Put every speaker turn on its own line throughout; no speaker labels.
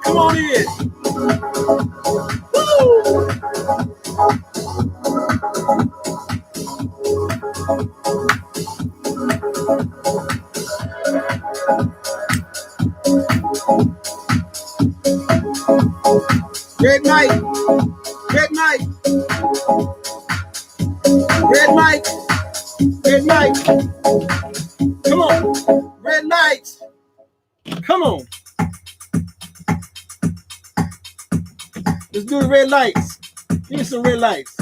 Come on in. Woo! Red Mike. Red Mike. Red Mike. Red Mike. Come on. Red lights. Come on. Let's do the red lights. Give me some red lights.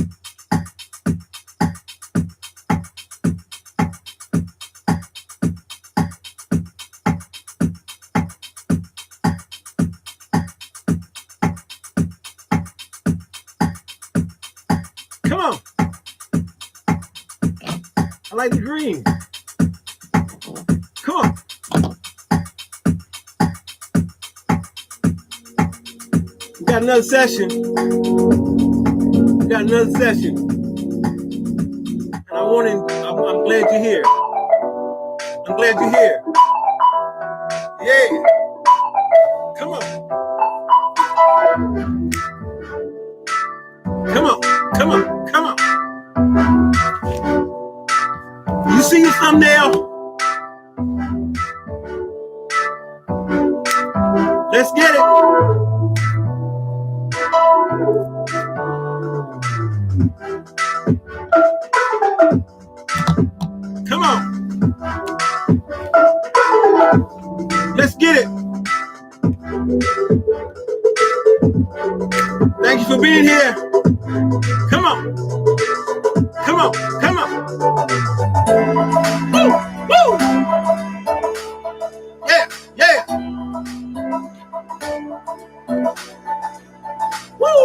Come on. I like the green. Come on. We got another session. We got another session. And I'm glad you're here. I'm glad you're here. Yeah. Come on. Come on. Come on. Come on. You see your thumbnail? Let's get it. Come on. Let's get it. Thank you for being here. Come on. Come on. Come on. Woo! Woo! Yeah. Yeah. Woo!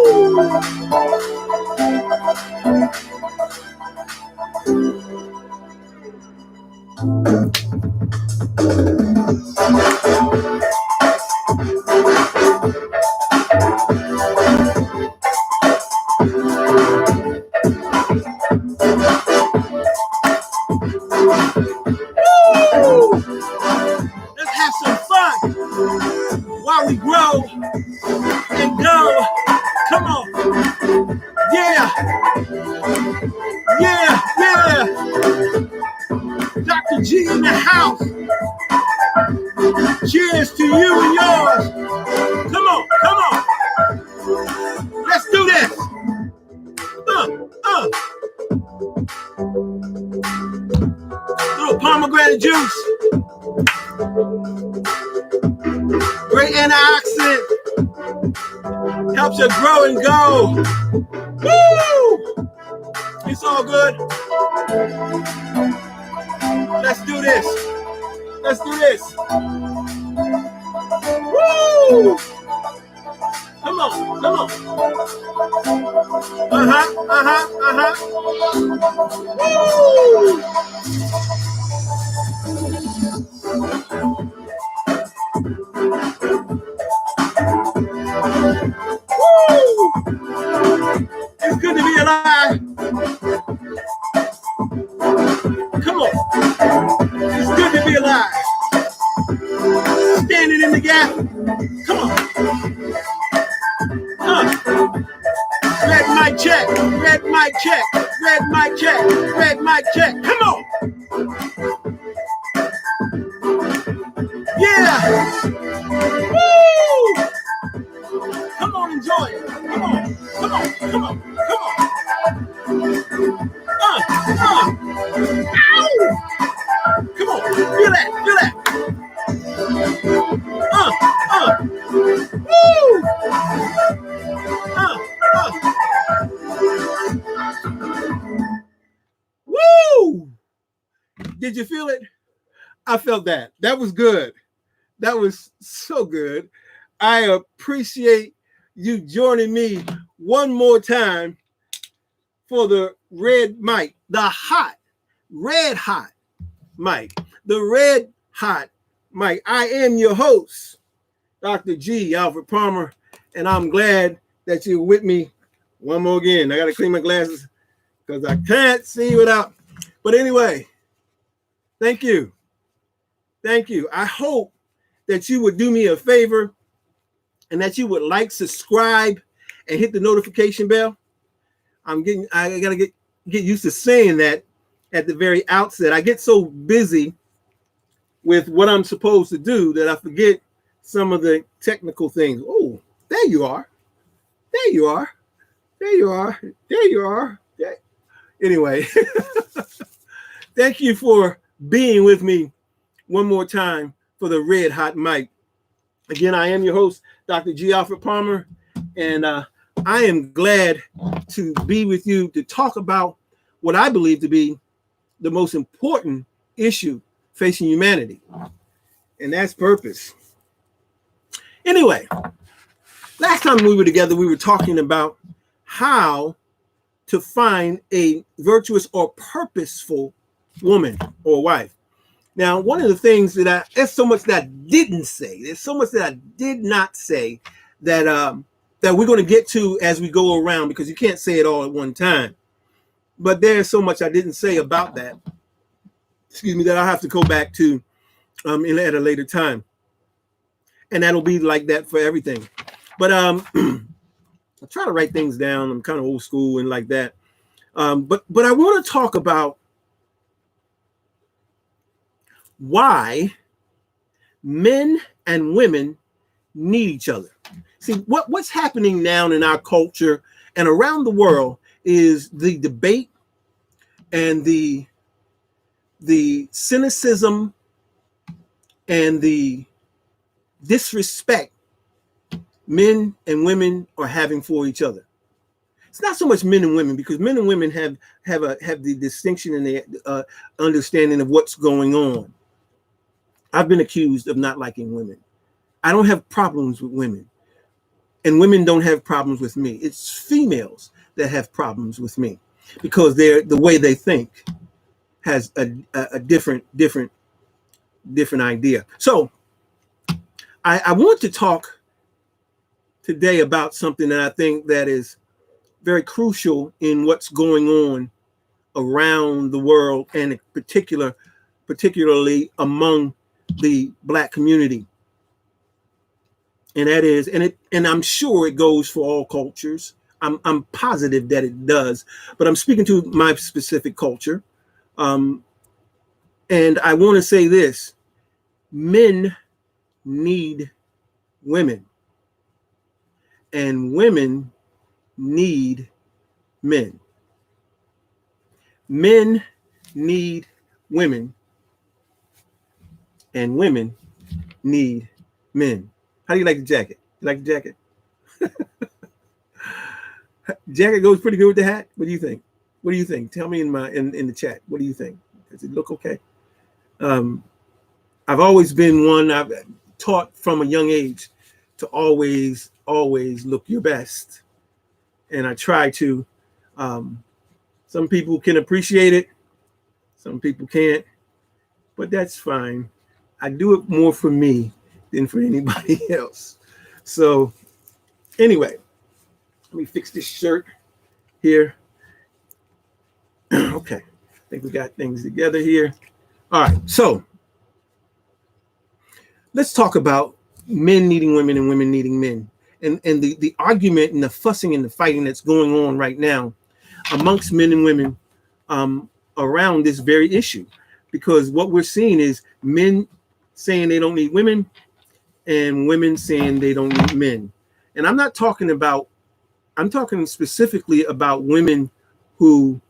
Let's have some fun while we grow and go. Come on. Yeah. Yeah. Yeah. Dr. G in the house. Cheers to you and yours. Come on. Come on. Let's do this. Little pomegranate juice. Great antioxidant. Helps you grow and go. Woo! It's all good. Let's do this. Let's do this. Woo! Come on, come on. Woo! Woo! It's good to be alive. Come on. It's good to be alive. Standing in the gap. Come on. Red mic check. Red mic check. Red mic check. Red mic check. Come on. Yeah. Woo! Come on, enjoy it. Come on. Come on. Come on. Come on. Ow! Come on. Feel that. Feel that. Woo! Woo! Did you feel it? I felt that. That was good. That was so good. I appreciate you joining me one more time for the red mic, the hot, red hot mic, the red hot mic. I am your host, Dr. G. Alfred Palmer, and I'm glad that you're with me one more again. I got to clean my glasses because I can't see without. But anyway, thank you. Thank you. I hope that you would do me a favor and that you would like, subscribe, and hit the notification bell. I gotta get used to saying that at the very outset. I get so busy with what I'm supposed to do that I forget some of the technical things. Oh, there you are. There you are. There you are. There you are. There. Anyway, thank you for being with me one more time for the Red Hot Mic. Again, I am your host, Dr. G. Alfred Palmer, and I am glad to be with you to talk about what I believe to be the most important issue facing humanity, and that's purpose. Anyway, last time we were together, we were talking about how to find a virtuous or purposeful woman or wife. Now, one of the things that there's so much that I didn't say, there's so much that I did not say that that we're going to get to as we go around, because you can't say it all at one time. But there's so much I didn't say about that, that I'll have to go back to at a later time. And that'll be like that for everything. But I try to write things down. I'm kind of old school and like that. But I want to talk about why men and women need each other. See, what's happening now in our culture and around the world is the debate and the cynicism and the disrespect men and women are having for each other. It's not so much men and women, because men and women have the distinction and the understanding of what's going on. I've been accused of not liking women. I don't have problems with women, and women don't have problems with me. It's females that have problems with me, because the way they think has a different idea. So I want to talk today about something that I think that is very crucial in what's going on around the world, and particularly among the Black community. And that is, and I'm sure it goes for all cultures. I'm positive that it does, but I'm speaking to my specific culture. And I want to say this: men need women, and women need men. Men need women, and women need men. How do you like the jacket? You like the jacket? Jacket goes pretty good with the hat. What do you think? What do you think? Tell me in the chat. What do you think? Does it look okay? I've always been one. I've taught from a young age to always look your best, and I try to. Some people can appreciate it, some people can't, but that's fine. I do it more for me than for anybody else. So anyway, let me fix this shirt here. Okay, I think we got things together here. All right, so let's talk about men needing women and women needing men, and the argument and the fussing and the fighting that's going on right now amongst men and women around this very issue. Because what we're seeing is men saying they don't need women, and women saying they don't need men. And I'm talking specifically about women who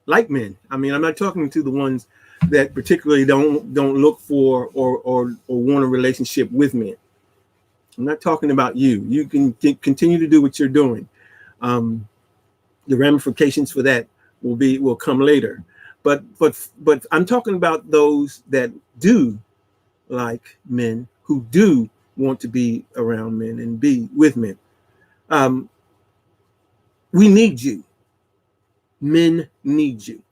like men. I mean, I'm not talking to the ones that particularly don't look for or want a relationship with men. I'm not talking about you. You can continue to do what you're doing. The ramifications for that will come later. But I'm talking about those that do like men, who do want to be around men and be with men. We need you. Men need you.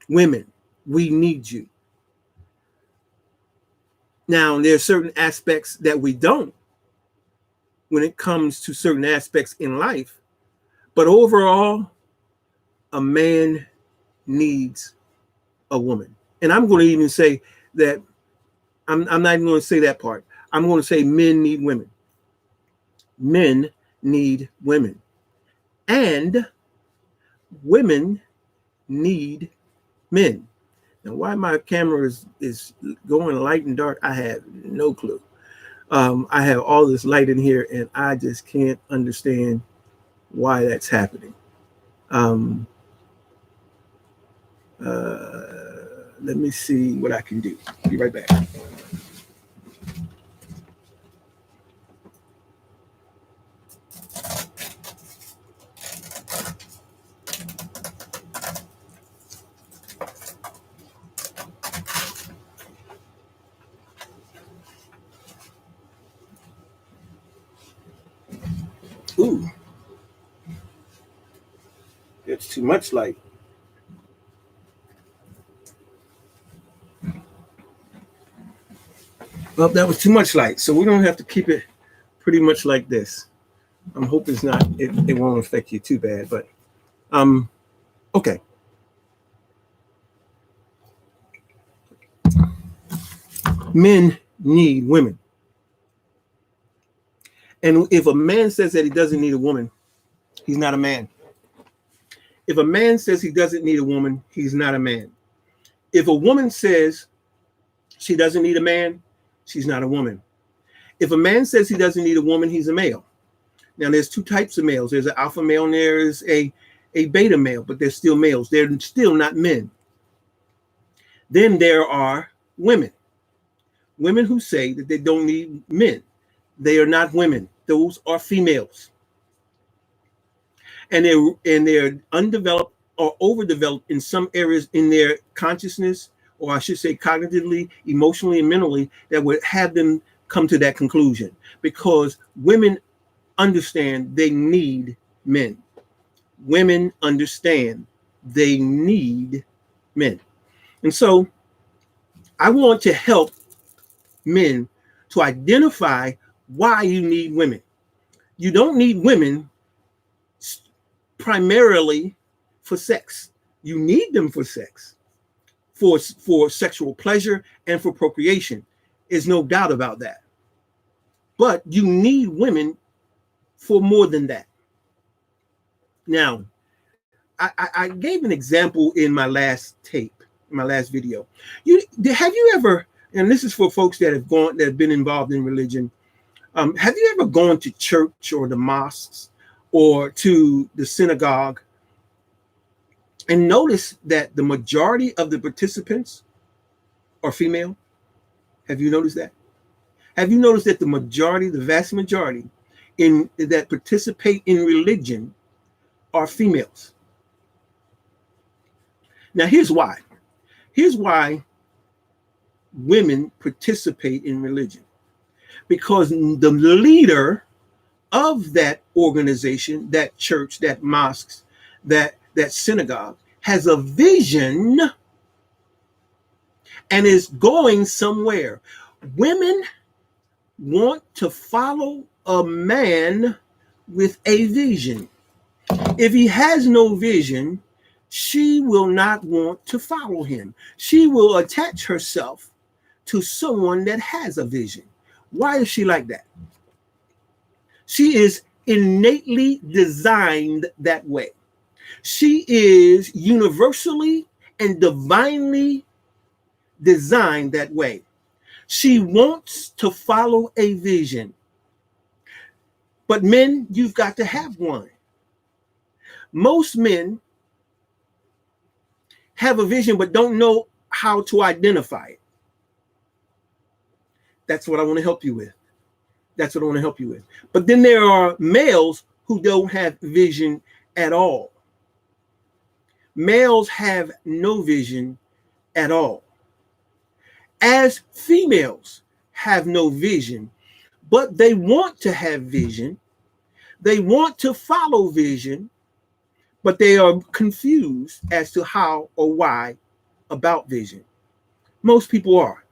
Women, we need you. Now, there are certain aspects that we don't when it comes to certain aspects in life. But overall, a man needs a woman. And I'm going to even say that I'm not even going to say that part. I'm going to say men need women. Men need women. And women need men. Now, why my camera is going light and dark, I have no clue. I have all this light in here, and I just can't understand why that's happening. Let me see what I can do. Be right back. Ooh, it's too much light. Well, that was too much light, so we're gonna have to keep it pretty much like this. I'm hoping it won't affect you too bad, but okay. Men need women. And if a man says that he doesn't need a woman, he's not a man. If a man says he doesn't need a woman, he's not a man. If a woman says she doesn't need a man, she's not a woman. If a man says he doesn't need a woman, he's a male. Now, there's two types of males. There's an alpha male and there is a beta male, but they're still males. They're still not men. Then there are women. Women who say that they don't need men. They are not women. Those are females. And they're undeveloped or overdeveloped in some areas in their consciousness, or I should say cognitively, emotionally, and mentally, that would have them come to that conclusion. Because women understand they need men. Women understand they need men. And so I want to help men to identify why you need women. You don't need women primarily for sex. You need them for sex, for sexual pleasure and for procreation. There's no doubt about that. But you need women for more than that. Now, I gave an example in my last tape, in my last video. Have you ever, and this is for folks that have been involved in religion, have you ever gone to church or the mosques or to the synagogue and noticed that the majority of the participants are female? Have you noticed that? Have you noticed that the vast majority that participate in religion are females? Now, here's why. Here's why women participate in religion. Because the leader of that organization, that church, that mosque, that synagogue has a vision and is going somewhere. Women want to follow a man with a vision. If he has no vision, she will not want to follow him. She will attach herself to someone that has a vision. Why is she like that? She is innately designed that way. She is universally and divinely designed that way. She wants to follow a vision. But men, you've got to have one. Most men have a vision but don't know how to identify it. That's what I want to help you with. That's what I want to help you with. But then there are males who don't have vision at all. Males have no vision at all. As females have no vision, but they want to have vision. They want to follow vision, but they are confused as to how or why about vision. Most people are.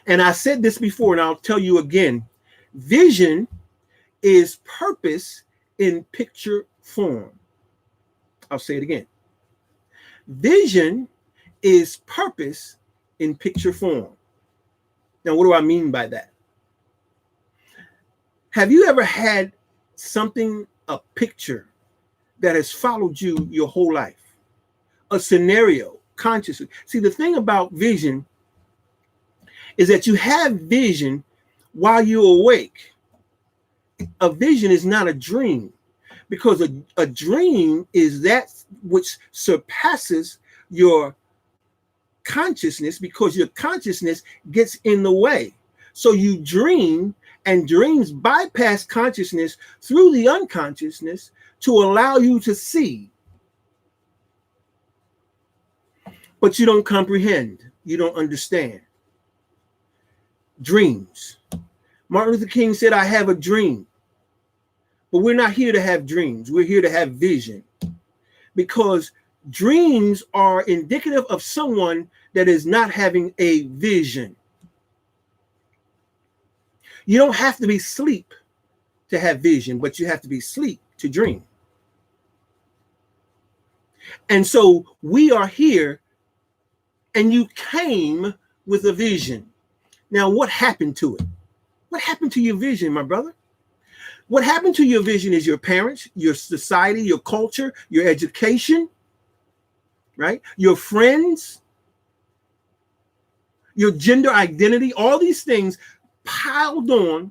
And I said this before, and I'll tell you again. Vision is purpose in picture form. I'll say it again. Vision is purpose in picture form. Now, what do I mean by that? Have you ever had something, a picture that has followed you your whole life? A scenario, consciously. See, the thing about vision is that you have vision while you're awake. A vision is not a dream, because a dream is that which surpasses your consciousness, because your consciousness gets in the way. So you dream, and dreams bypass consciousness through the unconsciousness to allow you to see. But you don't comprehend. You don't understand. Dreams. Martin Luther King said, I have a dream. But we're not here to have dreams. We're here to have vision. Because dreams are indicative of someone that is not having a vision. You don't have to be asleep to have vision, but you have to be asleep to dream. And so we are here, and you came with a vision. Now, what happened to it? What happened to your vision, my brother? What happened to your vision is your parents, your society, your culture, your education, right? Your friends, your gender identity, all these things piled on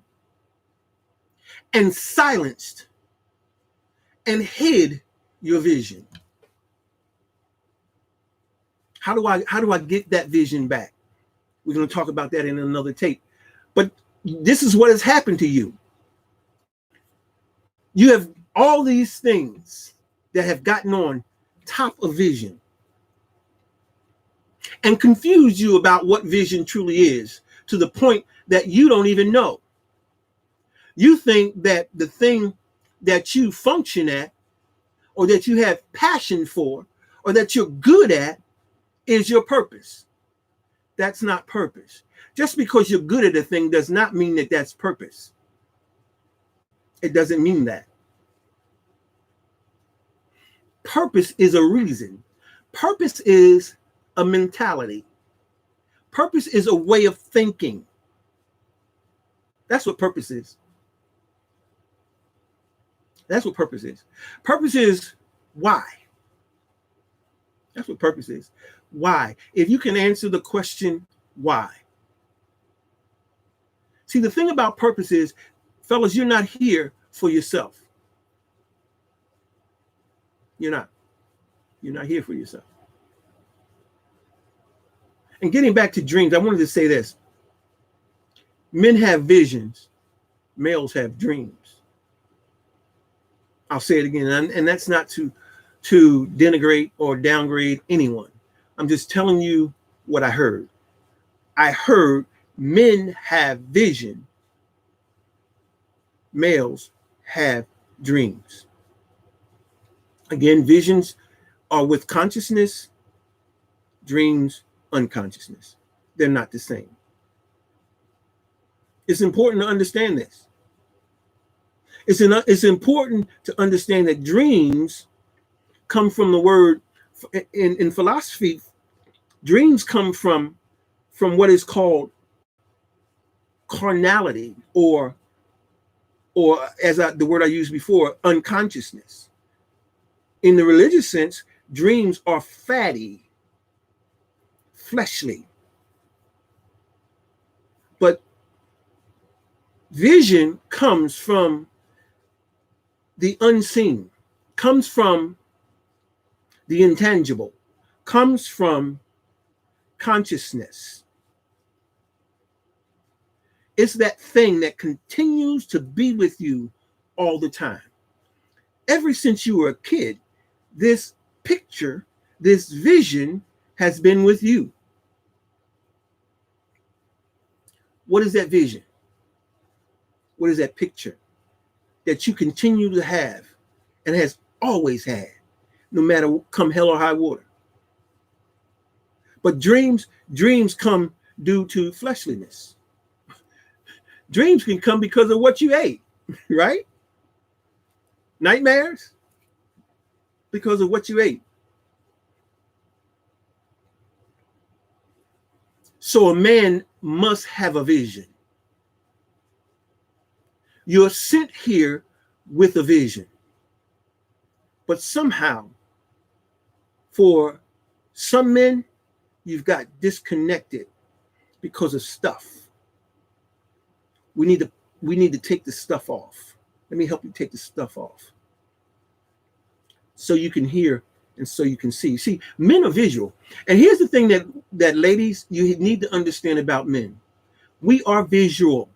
and silenced and hid your vision. How do I get that vision back? We're going to talk about that in another tape. But this is what has happened to you. You have all these things that have gotten on top of vision and confused you about what vision truly is, to the point that you don't even know. You think that the thing that you function at, or that you have passion for, or that you're good at, is your purpose. That's not purpose. Just because you're good at a thing does not mean that that's purpose. It doesn't mean that. Purpose is a reason. Purpose is a mentality. Purpose is a way of thinking. That's what purpose is. That's what purpose is. Purpose is why. That's what purpose is. Why? If you can answer the question, why? See, the thing about purpose is, fellas, you're not here for yourself. You're not. You're not here for yourself. And getting back to dreams, I wanted to say this. Men have visions. Males have dreams. I'll say it again. And that's not to denigrate or downgrade anyone. I'm just telling you what I heard. I heard men have vision. Males have dreams. Again, visions are with consciousness, dreams, unconsciousness. They're not the same. It's important to understand this. It's important to understand that dreams come from the word, in philosophy, dreams come from what is called carnality, or as the word I used before, unconsciousness. In the religious sense, dreams are fatty, fleshly. But vision comes from the unseen, comes from the intangible, comes from consciousness. It's that thing that continues to be with you all the time. Ever since you were a kid, this picture, this vision has been with you. What is that vision? What is that picture that you continue to have and has always had, no matter come hell or high water? But dreams come due to fleshliness. Dreams can come because of what you ate, right? Nightmares because of what you ate. So a man must have a vision. You're sent here with a vision. But somehow, for some men, you've got disconnected because of stuff. We need to take the stuff off. Let me help you take the stuff off, so you can hear and so you can see. See, men are visual. And here's the thing that ladies, you need to understand about men. We are visual.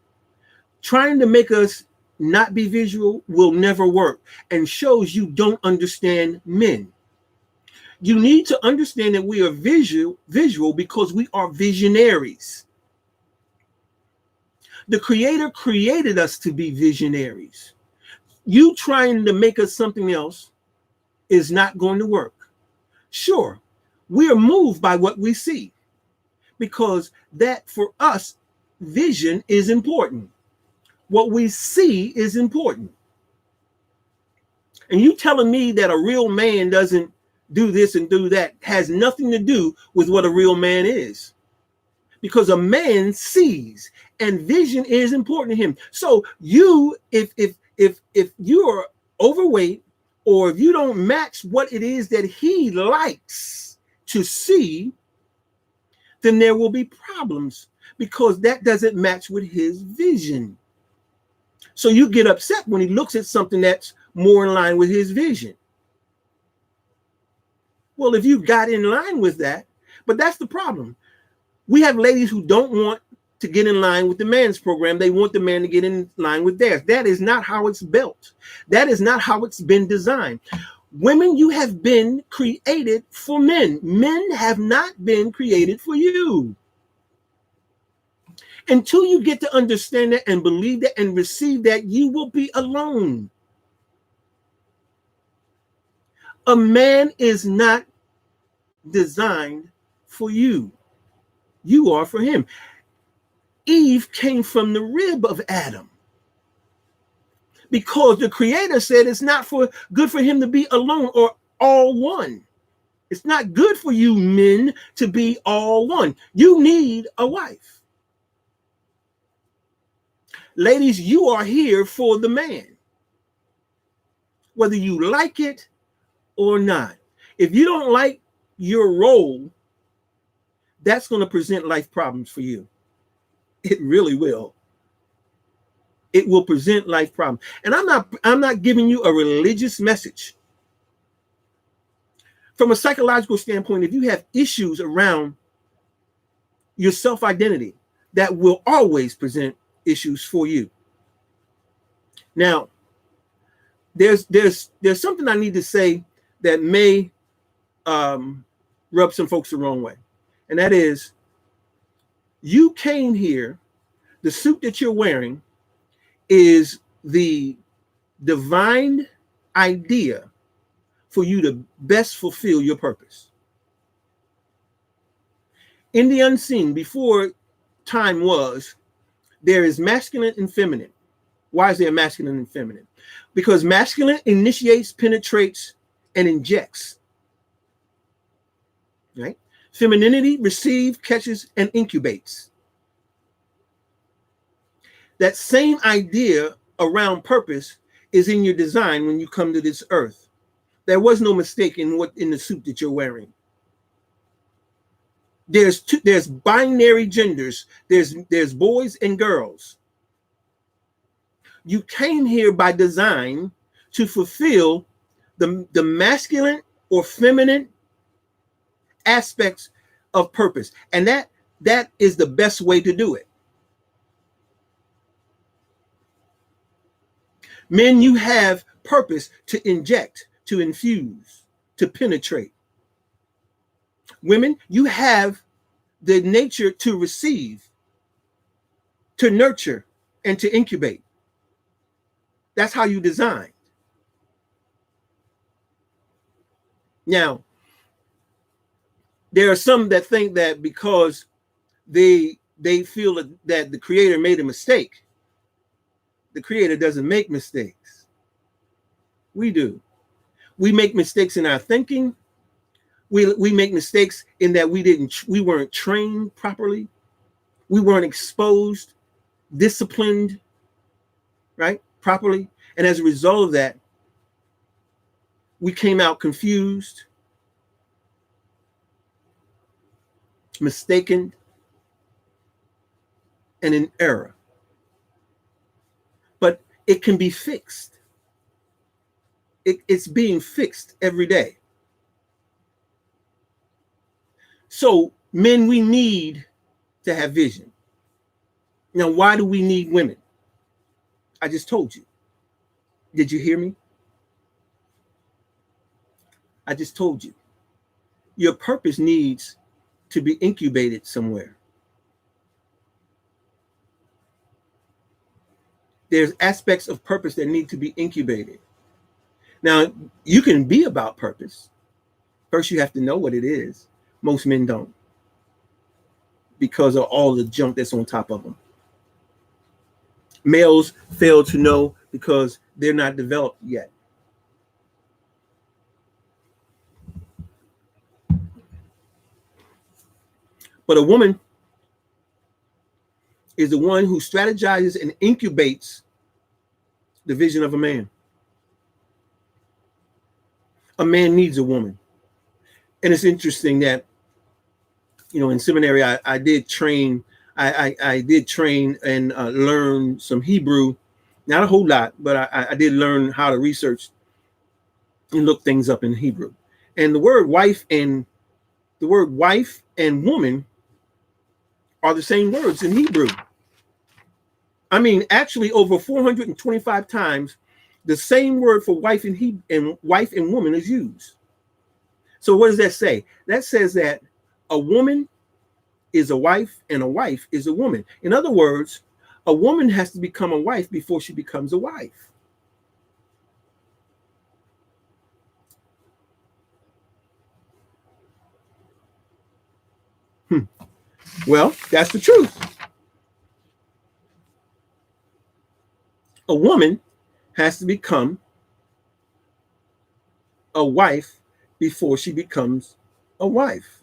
Trying to make us not be visual will never work, and shows you don't understand men. You need to understand that we are visual because we are visionaries. The Creator created us to be visionaries. You trying to make us something else is not going to work. Sure, we are moved by what we see, because that, for us, vision is important. What we see is important. And you telling me that a real man doesn't do this and do that has nothing to do with what a real man is. Because a man sees, and vision is important to him. So you, if you're overweight, or if you don't match what it is that he likes to see, then there will be problems, because that doesn't match with his vision. So you get upset when he looks at something that's more in line with his vision. Well, if you got in line with that, but that's the problem. We have ladies who don't want to get in line with the man's program. They want the man to get in line with theirs. That is not how it's built. That is not how it's been designed. Women, you have been created for men. Men have not been created for you. Until you get to understand that and believe that and receive that, you will be alone. A man is not designed for you. You are for him. Eve came from the rib of Adam, because the Creator said it's not good for him to be alone or all one. It's not good for you men to be all one. You need a wife. Ladies, you are here for the man, whether you like it or not. If you don't like your role, that's going to present life problems for you. It really will. It will present life problems. And I'm not giving you a religious message. From a psychological standpoint, if you have issues around your self-identity, that will always present issues for you. Now, there's something I need to say that may rub some folks the wrong way. And that is, you came here, the suit that you're wearing is the divine idea for you to best fulfill your purpose. In the unseen, before time was, there is masculine and feminine. Why is there masculine and feminine? Because masculine initiates, penetrates, and injects. Right? Femininity receives, catches, and incubates. That same idea around purpose is in your design when you come to this earth. There was no mistake in the suit that you're wearing. There's binary genders. There's boys and girls. You came here by design to fulfill the masculine or feminine aspects of purpose, and that is the best way to do it. Men, you have purpose to inject, to infuse, to penetrate. Women, you have the nature to receive, to nurture, and to incubate. That's how you design. Now, there are some that think that because they feel that the Creator made a mistake, the Creator doesn't make mistakes. We do. We make mistakes in our thinking. We make mistakes in that we weren't trained properly. We weren't exposed, disciplined, right, properly. And as a result of that, we came out confused, mistaken, and in error. But it can be fixed. It's being fixed every day. So, men, we need to have vision. Now, why do we need women? I just told you. Did you hear me? I just told you. Your purpose needs to be incubated somewhere. There's aspects of purpose that need to be incubated. Now, you can be about purpose. First, you have to know what it is. Most men don't, because of all the junk that's on top of them. Males fail to know because they're not developed yet. But a woman is the one who strategizes and incubates the vision of a man. A man needs a woman. And it's interesting that, in seminary, I did train. I did train and learn some Hebrew, not a whole lot, but I did learn how to research and look things up in Hebrew. And the word wife and woman are the same words in Hebrew. I mean, actually, over 425 times, the same word for wife and woman is used. So what does that say? That says that a woman is a wife and a wife is a woman. In other words, a woman has to become a wife before she becomes a wife. Well, that's the truth. A woman has to become a wife before she becomes a wife.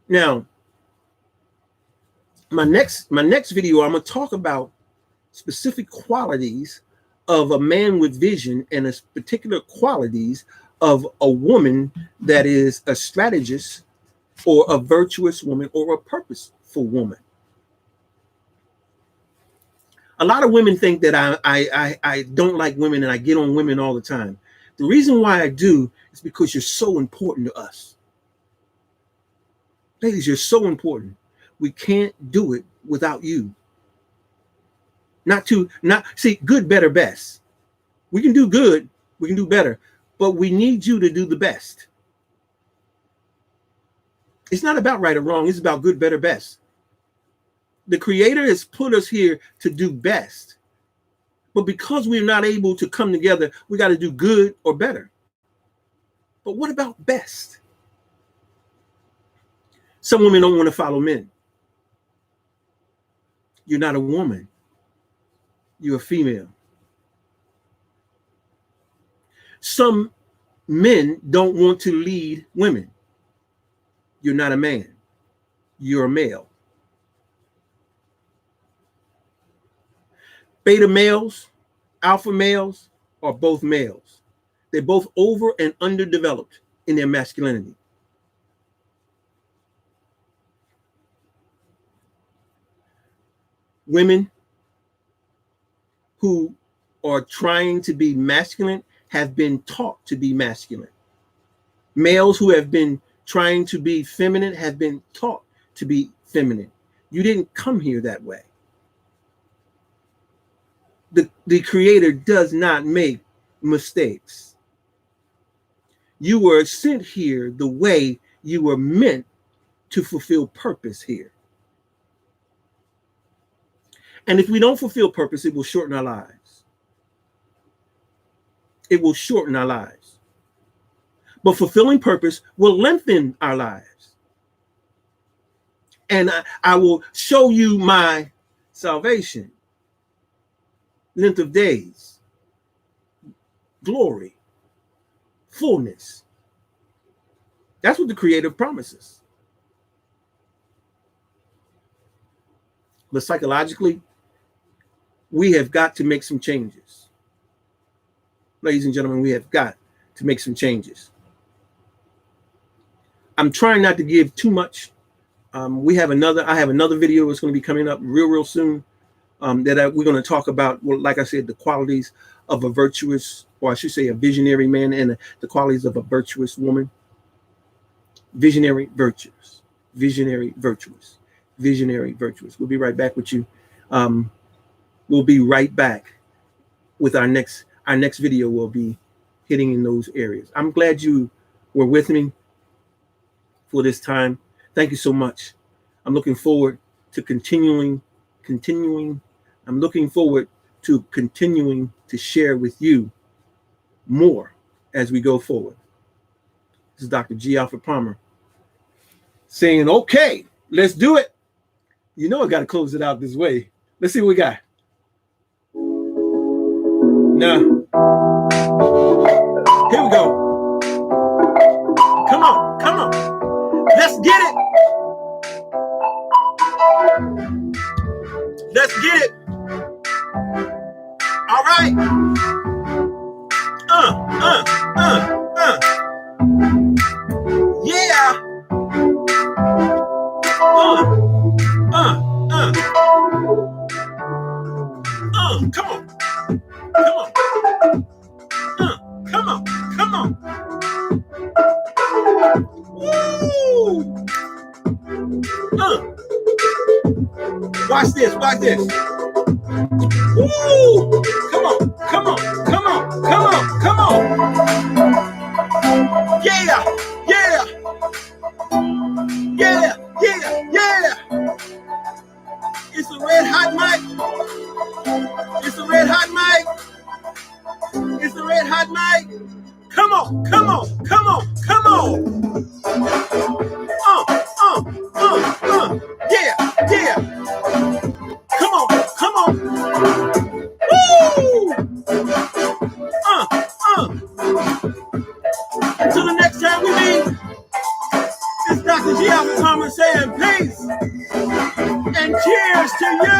Now, my next video, I'm going to talk about specific qualities of a man with vision and a particular qualities of a woman that is a strategist or a virtuous woman or a purposeful woman. A lot of women think that I don't like women and I get on women all the time. The reason why I do is because you're so important to us. Ladies, you're so important. We can't do it without you. Not see, good, better, best. We can do good, we can do better, but we need you to do the best. It's not about right or wrong, it's about good, better, best. The Creator has put us here to do best. But because we're not able to come together, we got to do good or better. But what about best? Some women don't want to follow men. You're not a woman. You're a female. Some men don't want to lead women. You're not a man. You're a male. Beta males, alpha males are both males. They're both over and underdeveloped in their masculinity. Women who are trying to be masculine have been taught to be masculine. Males who have been trying to be feminine have been taught to be feminine. You didn't come here that way. The Creator does not make mistakes. You were sent here the way you were meant to fulfill purpose here. And if we don't fulfill purpose, it will shorten our lives. It will shorten our lives. But fulfilling purpose will lengthen our lives. And I will show you my salvation, length of days, glory, fullness. That's what the Creator promises. But psychologically, we have got to make some changes. Ladies and gentlemen, we have got to make some changes. I'm trying not to give too much. I have another video that's going to be coming up real soon that we're going to talk about, well, like I said, the qualities of a virtuous, or I should say a visionary man, and the qualities of a virtuous woman. Visionary, virtuous, visionary, virtuous, visionary, virtuous. We'll be right back with you. We'll be right back with our next video. Will be hitting in those areas. I'm glad you were with me for this time. Thank you so much. I'm looking forward to continuing. I'm looking forward to continuing to share with you more as we go forward. This is Dr. G. Alfred Palmer saying, okay, let's do it. You know I got to close it out this way. Let's see what we got. Now, here we go. Come on. Let's get it. Let's get it. All right. Yeah. Come on. Come on. Woo. Watch this. Woo. Come on. Yeah. It's a red hot mic. Come on. Yeah. Come on. Woo! Until the next time we meet, it's Dr. G. Alfred Palmer saying peace and cheers to you.